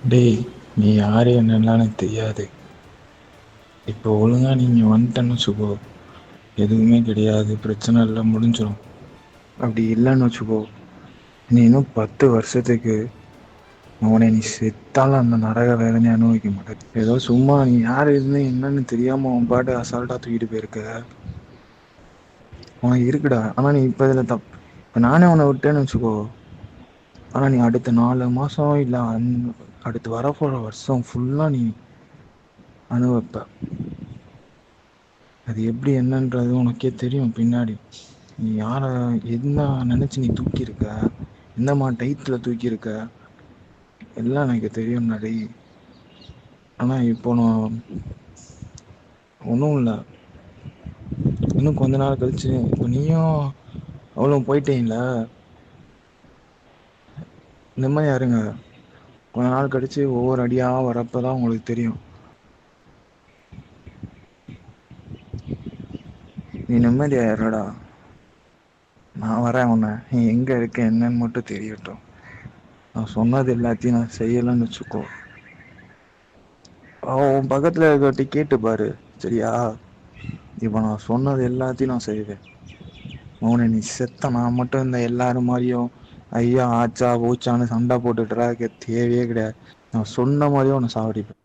டேய், நீ யாரு என்னன்லா எனக்கு தெரியாது. இப்போ ஒழுங்கா நீ இங்க வந்ட்டன்னு வச்சுக்கோ, எதுவுமே கிடையாது, பிரச்சன இல்ல, முடிஞ்சிரும். அப்டி இல்லன்னு வச்சுக்கோ, நீ இன்னும் 10 வருஷத்துக்கு அவனை நீ செத்தாலும் அந்த நரக வேதனைய அனுபவிக்க மாட்ட. ஏதோ சும்மா நீ யாரு இருந்து என்னன்னு தெரியாம அவன் பாட்டு அசால்ட்டா தூக்கிட்டு போயிருக்க. உனக்கு இருக்குடா. ஆனா நீ இப்ப இதுல இப்ப நானே உன்னை விட்டேன்னு வச்சுக்கோ, ஆனா நீ அடுத்த 4 மாசம் இல்ல அடுத்து வரப்போற வருஷம் ஃபுல்லா நீ அனுபவிப்ப. அது எப்படி என்னன்றது உனக்கே தெரியும் பின்னாடி. நீ யார என்ன நினைச்சு நீ தூக்கியிருக்க, எந்த மாதிரி டைத்துல தூக்கியிருக்க, எல்லாம் எனக்கு தெரியும் நடி. ஆனா இப்போ நான் ஒன்றும் இல்லை, இன்னும் கொஞ்ச நாள் கழிச்சு இப்போ நீயும் அவ்வளோ போயிட்டீங்கள, நிம்மதியா இருங்க. கொஞ்ச நாள் கழிச்சு ஒவ்வொரு அடியா வரப்பதான் உங்களுக்கு தெரியும். நீ நிம்மதியா இருடா. நான் வரேன். உன்னை நீ எங்க இருக்க என்னன்னு மட்டும் தெரியட்டும். நான் சொன்னது எல்லாத்தையும் நான் செய்யலன்னு வச்சுக்கோ, உன் பக்கத்துல இருக்கட்டி கேட்டு பாரு, சரியா? இப்ப நான் சொன்னது எல்லாத்தையும் நான் செய்வேன். அவனை நீ செத்த நான் மட்டும் இந்த எல்லாரும் மாதிரியும் ஐயா ஆச்சா ஊச்சான்னு சண்டை போட்டுட்டுறா தேவையே கிடையாது. நான் சொன்ன மாதிரியும் உன்னை சாவடிப்பேன்.